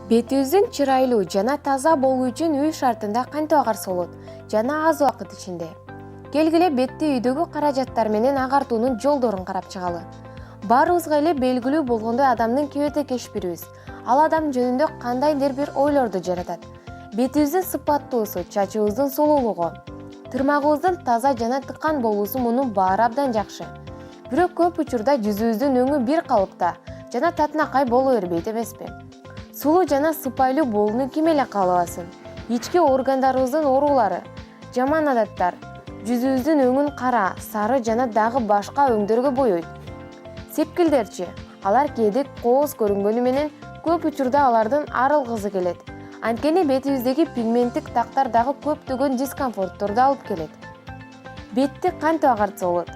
Бетибиздин чырайлуу жана таза болуу үчүн үй шартында кантип агарса болот жана аз убакыт ичинде? Келгиле бетти үйдөгү каражаттар менен агартуунун жолдорун карап чыгалы. Баарыбызга эле белгилүү болгондой адамдын кебете кештирибиз ал адам жөнүндө кандайдыр бир ойлорду жаратат. Бетибиздин сыпаттуусу, чачыбыздын сулуулугу, тырмагыбыздын таза жана тыккан болуусу мунун баары абдан жакшы. Бирок көп учурда жүзүбүздүн өңү бир калыпта жана татынакай боло бербейт эмеспи? Сулуу жана сыпайылуу болууну ким эле каалабасын? Ички органдарыбыздын оорулары, жаман адаттар жүзүбүздүн өңүн кара, сары жана дагы башка өңдөргө боёйт. Сепкилдерчи, алар кээде кооз көрүнгөнү менен көп учурда алардын арылгысы келет. Анткени бетибиздеги пигменттик тактар дагы көптөгөн дискомфортторду алып келет. Бетти кантип агартса болот?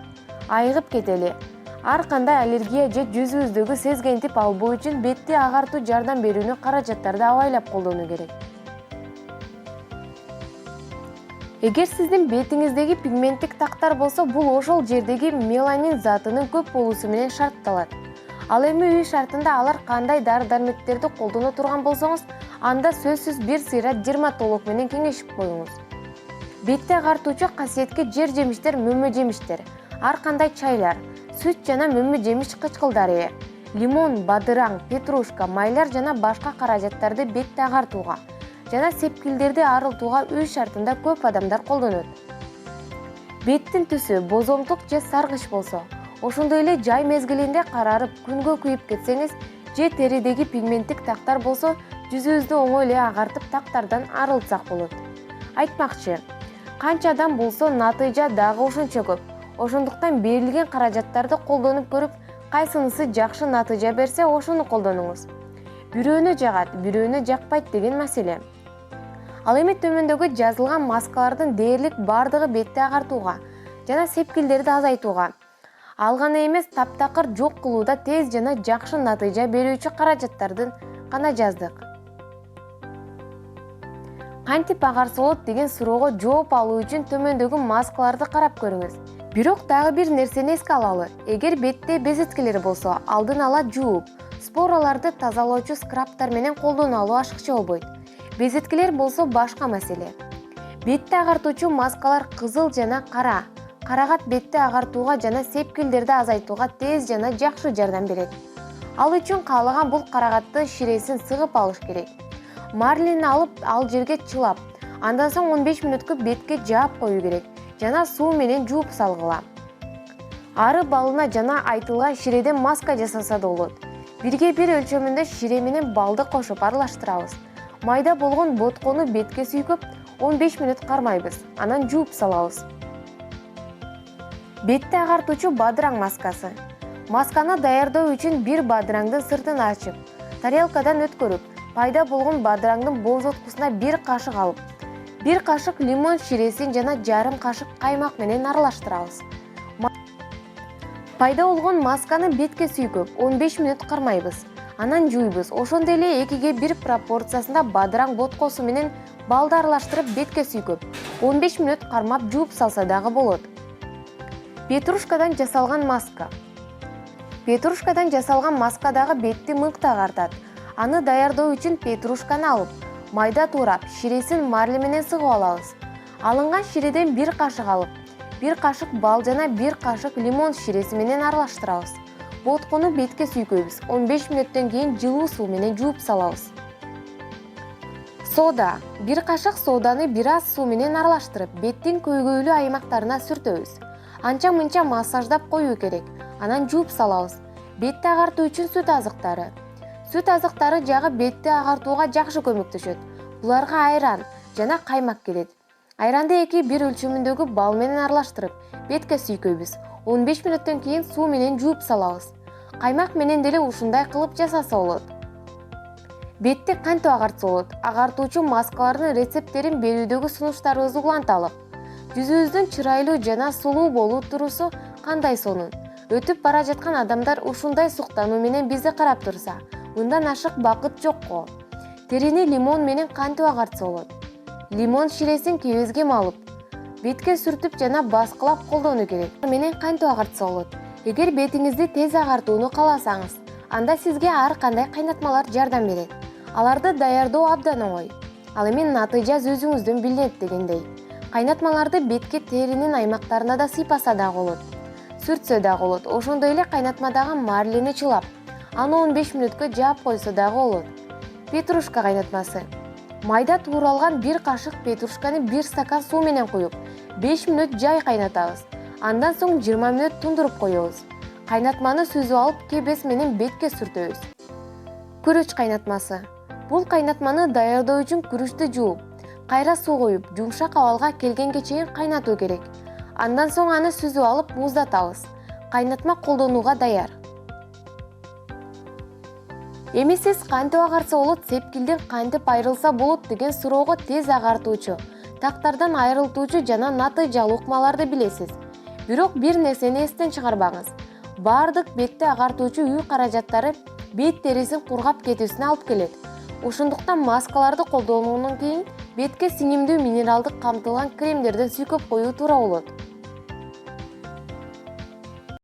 Айыгып кетели. Ар кандай аллергия же жүзүбүздөгү сезгентип албоо үчүн бетти агартуу жардам берүүнү каражаттарды абайлап колдонуу керек. Эгер сиздин бетиңиздеги пигменттик тактар болсо, бул ошол жердеги меланин затынын көп болуусу менен шартталат. Ал эми үй шартында алар кандай дары-дармектерди колдоно турган болсоңуз, анда сөзсүз бир сыйра дерматолог менен кеңешип коюңуз. Бетти агартуучу касиетке жер-жемиштер, мөмө-жемиштер, ар кандай чайлар, сүт жана мөмө-жемиш кычкылдары, лимон, бадыраң, петрушка, майлар жана башка каражаттарды бетти агартууга жана сепкилдерди арылтууга үй шартында көп адамдар колдонот. Беттин түсү бозомтук же саргыч болсо, ошондой эле жай мезгилинде карарып, күнгө күйүп кетсеңиз же теридеги пигменттик тактар болсо, жүзүбүздү оңой эле агартып тактардан арылтсак болот. Айтмакчы, канча адам болсо натыйжа дагы ошончо көп. Ошондуктан берилген каражаттарды колдонуп көрүп, кайсынысы жакшы натыйжа берсе, ошону колдонуңуз. Бирөөнү жагат, бирөөнү жакпайт деген маселе. Ал эми төмөндөгү жазылган маскалардын дээрлик бардыгы бетти агартууга жана сепкилдерди азайтууга, ал гана эмес таптакыр жок кылууда тез жана жакшы натыйжа берүүчү каражаттардын гана жаздык. Кантип агарса болот деген суроого жооп алуу үчүн төмөндөгү маскаларды карап көрүңүз. Бирок дагы бир нерсени эске алалы. Эгер бетте безеткелер болсо, алдын ала жууп, спораларды тазалоочу скрабтар менен колдоно алуу ашыкча болбойт. Безеткелер болсо башка маселе. Бетти агартуучу маскалар кызыл жана кара. Карагат бетти агартууга жана сепкилдерди азайтууга тез жана жакшы жардам берет. Ал үчүн каалаган бул карагаттын ширесин сыгып алыш керек. Марлени алып, ал жерге чылап, андан соң 15 мүнөткө бетке жаап коюу керек жана суу менен жууп салгыла. Ары балына жана айтылган ширеден маска жасаса да болот. Бирге бир өлчөмүндө шире менен балды кошуп аралаштырабыз. Майда болгон боткону бетке сүйкөп 15 мүнөт кармайбыз, анан жууп салабыз. Бетти агартуучу бадыраң маскасы. Масканы даярдоо үчүн бир бадыраңдын сыртын ачып, тарелкадан өткөрүп, пайда болгон бадыраңдын бозоткусуна бир кашык алып, бир кашык лимон ширесин жана жарым кашык каймак менен аралаштырабыз. Пайда болгон масканы бетке сүйкөп 15 мүнөт кармайбыз, анан жуйбуз. Ошондой эле 2:1 пропорциясында бадыраң боткосу менен балды аралаштырып бетке сүйкөп 15 мүнөт кармап жууп салса дагы болот. Петрушкадан жасалган маска. Петрушкадан жасалган маска дагы бетти мыкты агартат. Аны даярдоо үчүн петрушканы алып, майда туурап, ширесин марли менен сыгып алабыз. Алынган ширеден бир кашык алып, бир кашык бал жана бир кашык лимон ширеси менен аралаштырабыз. Боткону бетке сүйкөйбүз. 15 мүнөттөн кийин жылуу суу менен жууп салабыз. Сода. Бир кашык соданы бир аз суу менен аралаштырып, беттин көйгөйлүү аймактарына сүртөбүз. Анча-мынча массаждап коюу керек. Анан жууп салабыз. Бетти агартуу үчүн сүт азыктары. Сүт азыктары жагы бетти агартууга жакшы көмөктөшөт. Буларга айран жана каймак келет. Айранды 2:1 өлчөмүндөгү бал менен аралаштырып, бетке сүйкөйбүз. 15 мүнөттөн кийин суу менен жууп салабыз. Каймак менен деле ушундай кылып жасаса болот. Бетти кантип агартса болот? Агартуучу маскалардын рецепттерин берүүдөгү сунуштарыбызды уланталы. Жүзүбүздүн чырайлуу жана сулуу болуу туруусу кандай сонун? Өтүп бара жаткан адамдар ушундай суктануу менен бизди карап турса, мындан ашык бакыт жокко. Терини лимон менен кантип агартса болот? Лимон ширесин кебизге малып, бетке сүртүп жана баскылап колдонуу керек. Менен кантип агартса болот? Эгер бетиңизди тез агартууну кааласаңыз, анда сизге ар кандай кайнатмалар жардам берет. Аларды даярдоо абдан оңой. Ал эми натыйжа өзүңүздөн билинет дегендей. Кайнатмаларды бетке теринин аймактарына да сыйпаса дагы болот. Сүртсө дагы болот. Ошондой эле кайнатмадагы марлени чылап, аны 15 мүнөткө жаап койсо дагы болот. Петрушка кайнатмасы. Майда тууралган 1 кашык петрушканы 1 стакан суу менен куюп, 5 мүнөт жай кайнатабыз. Андан соң 20 мүнөт тундуруп коебуз. Кайнатманы сүзүп алып, кебес менен бетке сүртөбүз. Күрөч кайнатмасы. Бул кайнатманы даярдоо үчүн күрүчтү жууп, кайра суу коюп, жумшак абалга келгенге чейин кайнатуу керек. Андан соң аны сүзүп алып, муздатабыз. Кайнатма колдонууга даяр. Эми сиз кантип агарса болот, сепкилден кантип айрылса болот деген суроого тез агартуучу, тактардан айрылтуучу жана натыйжалуу ыкмаларды билесиз. Бирок бир нерсени эстен чыгарбаңыз. Бардык бетти агартуучу үй каражаттары бет терисин кургап кетүүсүнө алып келет. Ошондуктан маскаларды колдонгондон кийин бетке сиңимдүү минералдык камтылган кремдерден сүйкөп коюу туура болот.